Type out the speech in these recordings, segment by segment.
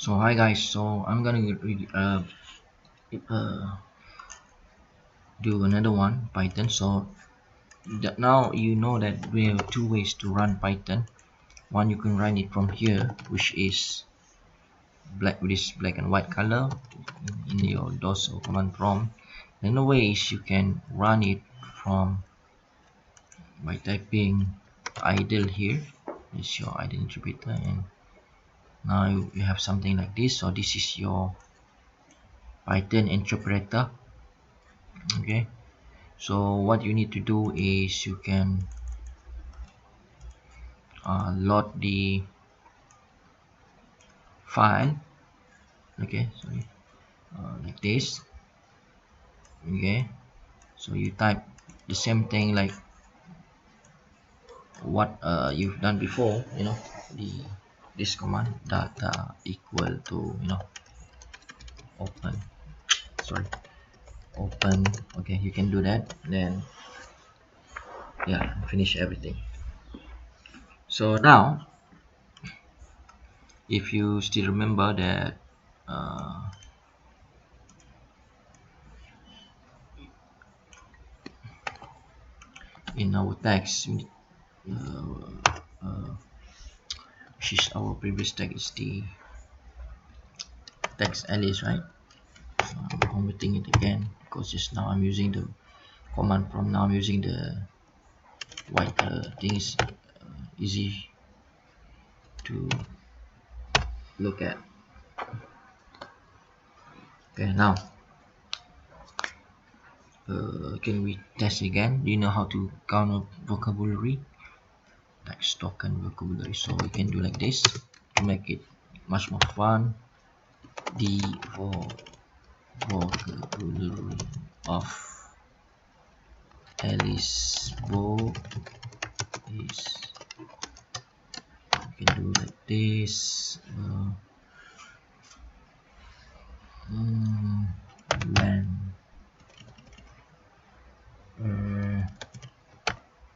So hi guys, so I'm gonna do another one Python. So that now you know that we have two ways to run Python. One, you can run it from here, which is black with this black and white color in your DOS or command prompt. Another way is you can run it from by typing idle here. This is your idle interpreter, and now you have something like this. So this is your Python interpreter. Okay, so what you need to do is you can load the file. Okay, sorry, like this. Okay, so you type the same thing like what you've done before, the this command data equal to, open, sorry, open. Okay, you can do that, then yeah, finish everything. So now if you still remember that in our text, which is our previous text is the text Alice, right? I'm omitting it again because just now I'm using the command prompt. Now I'm using the white color. I think it's easy to look at. Okay, now can we test again? Do you know how to count a vocabulary? Like stock and vocabulary. So we can do like this to make it much more fun. The vocabulary of Alice book is, we can do like this.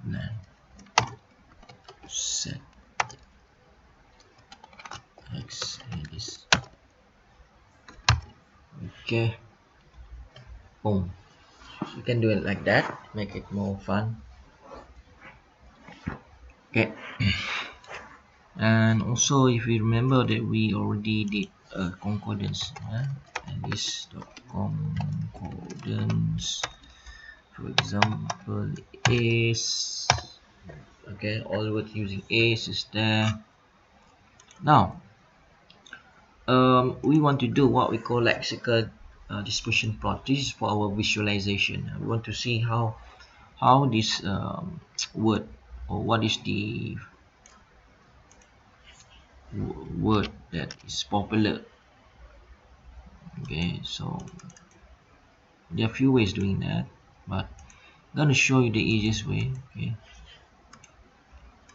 Land set x Alice. Okay, boom. You can do it like that, make it more fun. Okay. And also if you remember that we already did concordance, and this concordance, for example, is, okay, all the words using is there. Now we want to do what we call lexical dispersion plot. This is for our visualization. We want to see how this word, or what is the word that is popular. Okay, so there are a few ways doing that, but I'm gonna show you the easiest way. Okay,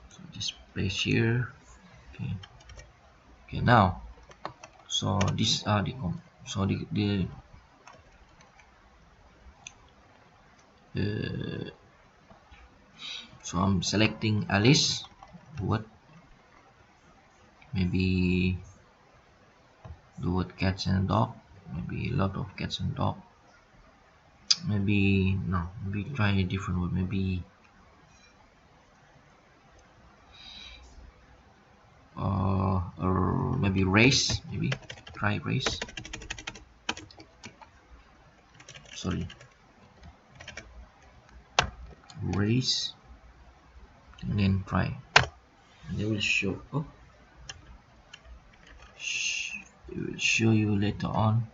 so just place here. Okay, now, so these are the so I'm selecting Alice word, maybe the word cats and dog, maybe a lot of cats and dog, maybe try a different word, maybe or maybe race, maybe try race, sorry, race, and then try, and they will show, it will show you later on.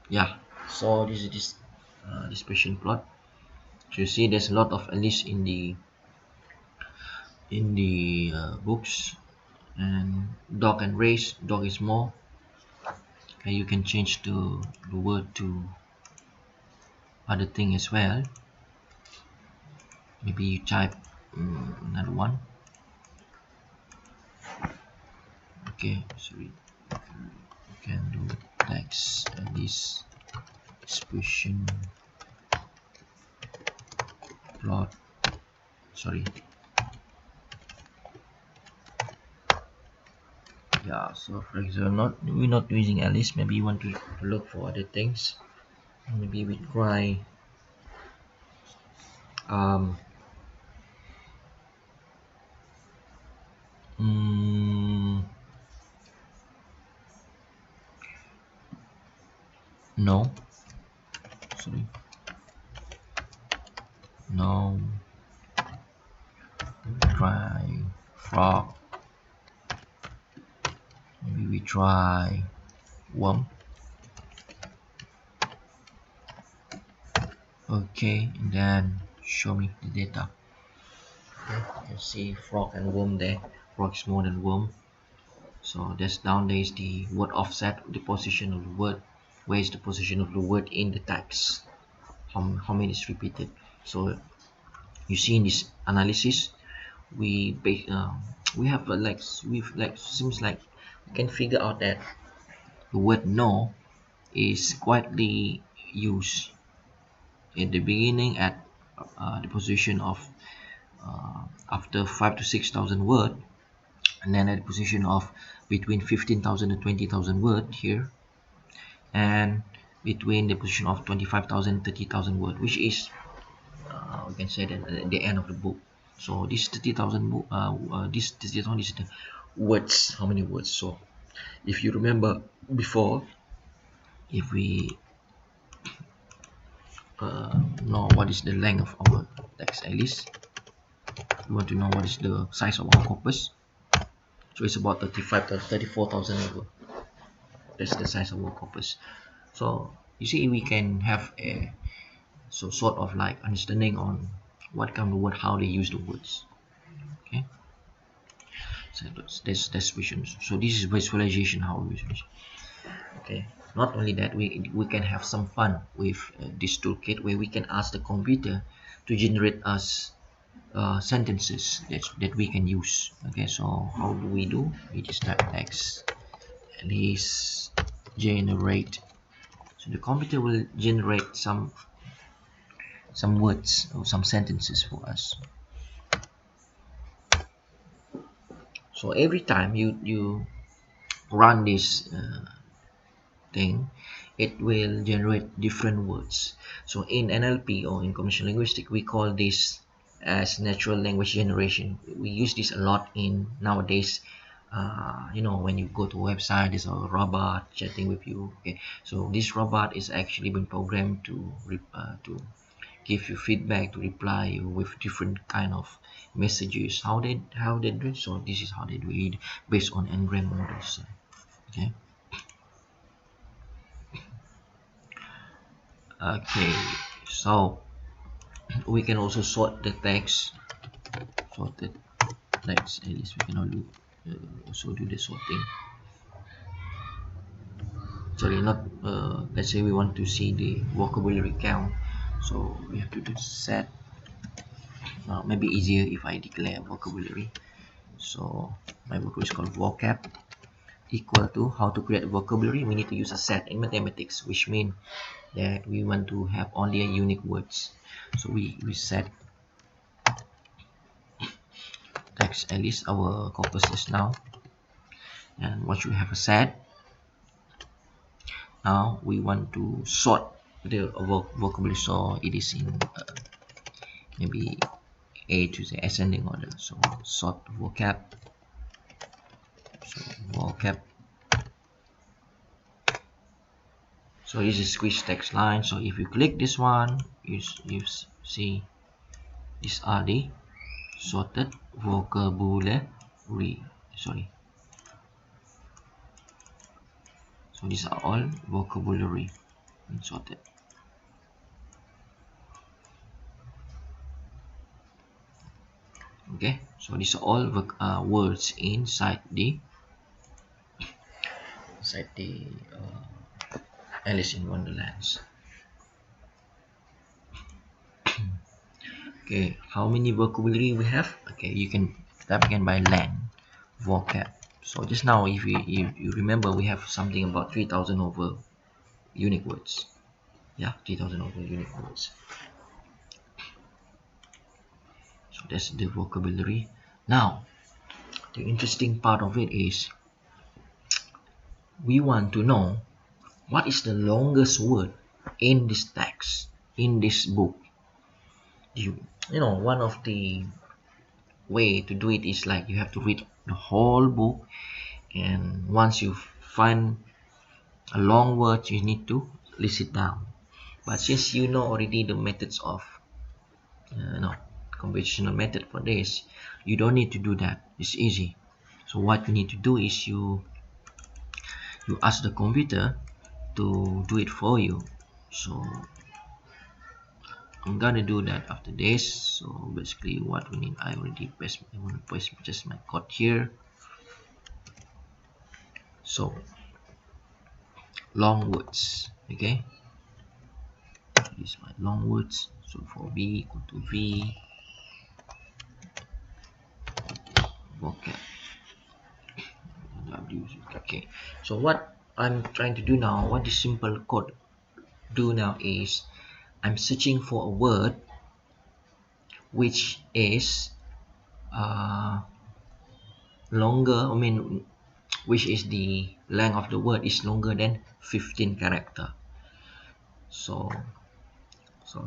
Yeah, so this is this dispersion plot. So you see there's a lot of Alice in the books, and dog and race, dog is more. Okay, you can change the word to other thing as well. Maybe you type another one. Okay, sorry, you can do text Alice dispersion plot, sorry, Yeah, so for example, we're not using Alice. Maybe you want to look for other things. Maybe we try um mm, no, sorry, no. Try frog. Maybe we try worm. Okay, and then show me the data. Okay, you can see frog and worm there. Frog is more than worm. So that's down there is the word offset, the position of the word. Where is the position of the word in the text? How many is repeated? So you see in this analysis, we have we've like seems like we can figure out that the word no is quietly used in the beginning at the position of after 5 to 6 thousand word, and then at the position of between 15,000 and 20,000 word here, and between the position of 25,000 30,000 word, which is we can say that at the end of the book. So this 30,000 this 30,000 is the words, how many words. So if you remember before, if we know what is the length of our text, at least we want to know what is the size of our corpus. So it's about 35 to 34,000 word. That's the size of our corpus. So you see, we can have a sort of like understanding on what kind of word, how they use the words. Okay, so that's vision. So this is visualization, how we visualize. Okay, not only that, we can have some fun with this toolkit where we can ask the computer to generate us sentences that we can use. Okay, so how do? We just type text and is generate. So the computer will generate some words or some sentences for us. So every time you run this thing, it will generate different words. So in NLP, or in commercial linguistics, we call this as natural language generation. We use this a lot in nowadays. When you go to a website, there's a robot chatting with you. Okay, so this robot is actually been programmed to give you feedback, to reply you with different kind of messages. How they do it? So this is how they do it based on engram models. Okay. Okay, so we can also sort the text. Sorted text, at least we can also do the sorting. Sorry, not let's say we want to see the vocabulary count, so we have to do set. Maybe easier if I declare vocabulary. So my vocabulary is called vocab equal to how to create a vocabulary. We need to use a set in mathematics, which means that we want to have only a unique words. So we set text, at least our corpus is now. And once we have a set, now we want to sort the vocabulary, so it is in maybe A to the ascending order. So sort vocab. So vocab. So this is squeeze text line. So if you click this one, you see these are the sorted vocabulary. Sorry. So these are all vocabulary and sorted. Okay, so these are all words inside the Alice in Wonderlands. Okay, how many vocabulary we have? Okay, you can type again by len vocab. So just now, if you remember, we have something about 3,000 over unique words. Yeah, 3,000 over unique words. So that's the vocabulary. Now, the interesting part of it is we want to know what is the longest word in this text, in this book. You know, one of the way to do it is like you have to read the whole book, and once you find a long word, you need to list it down. But since you know already the methods of no conventional method for this, you don't need to do that. It's easy. So what you need to do is you ask the computer to do it for you. So I'm gonna do that after this. So basically what we need, I want to paste just my code here. So long words, okay, this is my long words. So for v equal to v vocab w, okay. So what I'm trying to do now, what this simple code do now is I'm searching for a word which is longer, I mean, which is the length of the word is longer than 15 character. So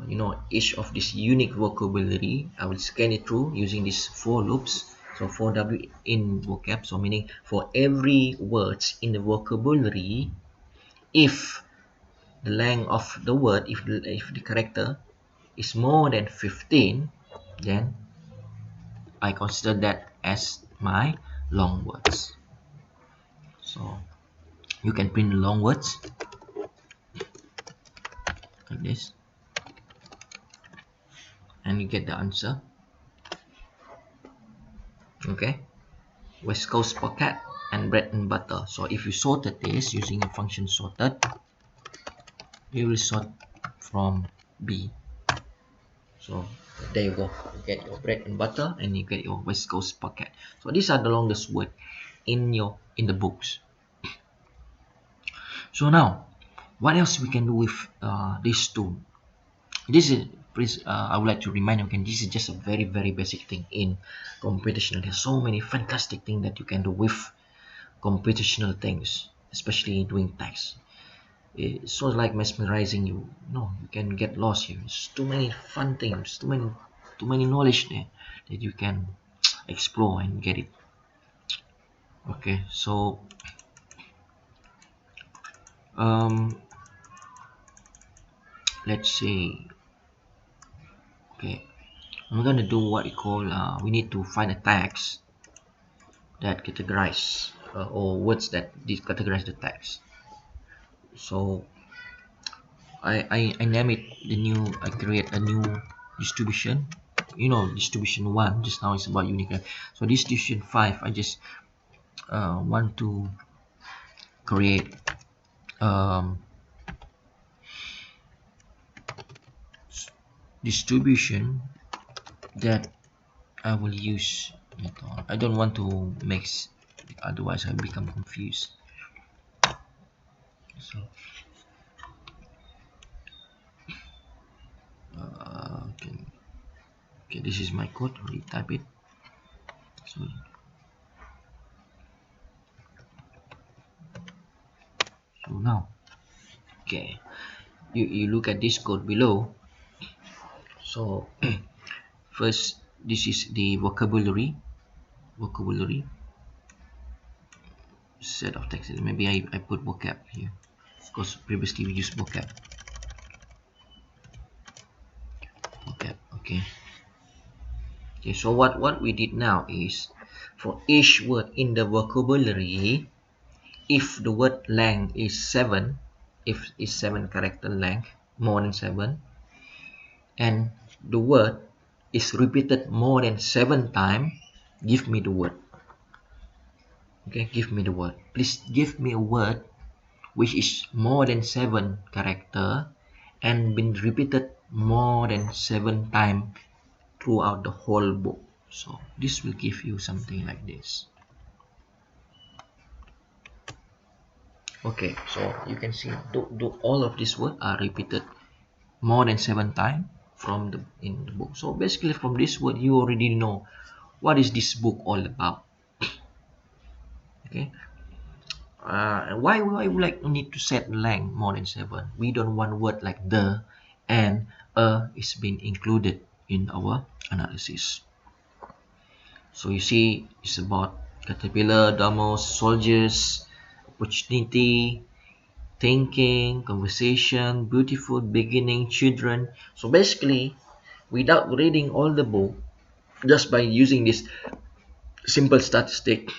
you know, each of this unique vocabulary, I will scan it through using these for loops. So for w in vocab, so meaning for every words in the vocabulary, if the length of the word, if the character is more than 15, then I consider that as my long words. So you can print the long words like this, and you get the answer. Okay, West Coast pocket and bread and butter. So if you sorted this using a function sorted, you will sort from B. So there you go, you get your bread and butter and you get your West Coast pocket. So these are the longest word in the books. So now what else we can do with this tool? This is please, I would like to remind you again, this is just a very basic thing in computational. There's so many fantastic things that you can do with computational things, especially doing text. It's sort of like mesmerizing you. No, you can get lost here. There's too many fun things, too many knowledge there that you can explore and get it. Okay, so let's say, okay, I'm gonna do what we call we need to find a text that categorize or words that categorize the text. So I name it I create a new distribution. You know, distribution 1 just now is about unique. So distribution 5, I just want to create distribution that I will use. I don't want to mix, otherwise I become confused. So okay, this is my code. Retype it. So now, okay, you look at this code below. So first, this is the vocabulary set of text. Maybe I put vocab here because previously we used vocab. Okay, so what we did now is for each word in the vocabulary, if the word length is 7, if it's 7 character length, more than 7, and the word is repeated more than 7 times, give me the word. Okay, give me the word. Please give me a word which is more than 7 character and been repeated more than 7 times throughout the whole book. So this will give you something like this. Okay, so you can see all of these words are repeated more than 7 times in the book. So basically from this word you already know what is this book all about. Okay, Why we like need to set length more than 7? We don't want word like the and is being included in our analysis. So you see, it's about caterpillar, damos, soldiers, opportunity, thinking, conversation, beautiful, beginning, children. So basically, without reading all the book, just by using this simple statistic,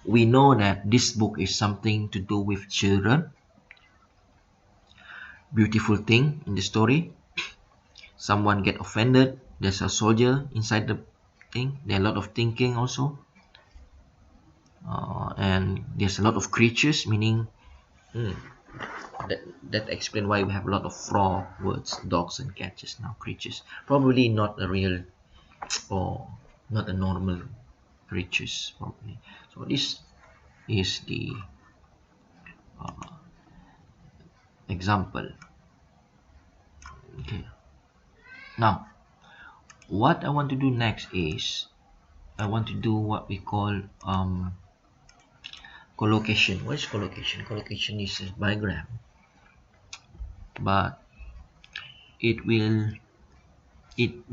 we know that this book is something to do with children, beautiful thing in the story, someone get offended, there's a soldier inside the thing, there are a lot of thinking also, and there's a lot of creatures, meaning that, that explain why we have a lot of frog words, dogs and cats just now, creatures, probably not a real or not a normal creatures probably. So this is the example. Okay, now what I want to do next is I want to do what we call collocation. What is collocation? Collocation is a diagram, but it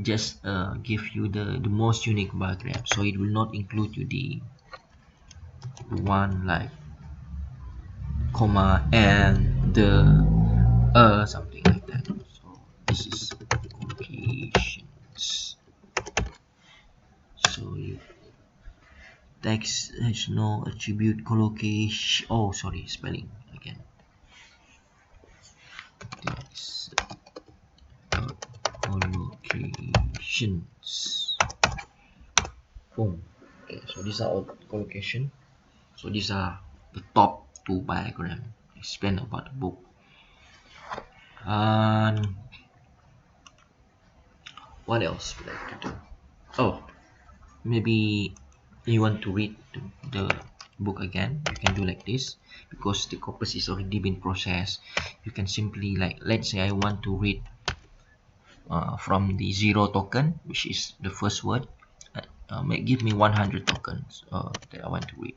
just give you the most unique diagram, so it will not include you the one like comma and the something like that. So this is collocations. So you text has no attribute collocation. Oh, sorry, spelling again. Text collocations. Boom. Okay, so these are all collocation. So these are the top two diagram explain about the book. And what else would I like to do? Oh, maybe you want to read the book again, you can do like this, because the corpus is already been processed. You can simply, like, let's say I want to read from the 0 token, which is the first word, give me 100 tokens that I want to read.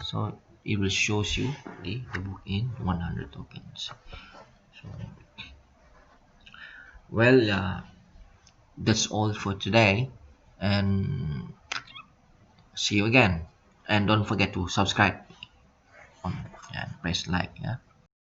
So it will shows you the book in 100 tokens. So well, that's all for today, and see you again. And don't forget to subscribe on and press like. Yeah.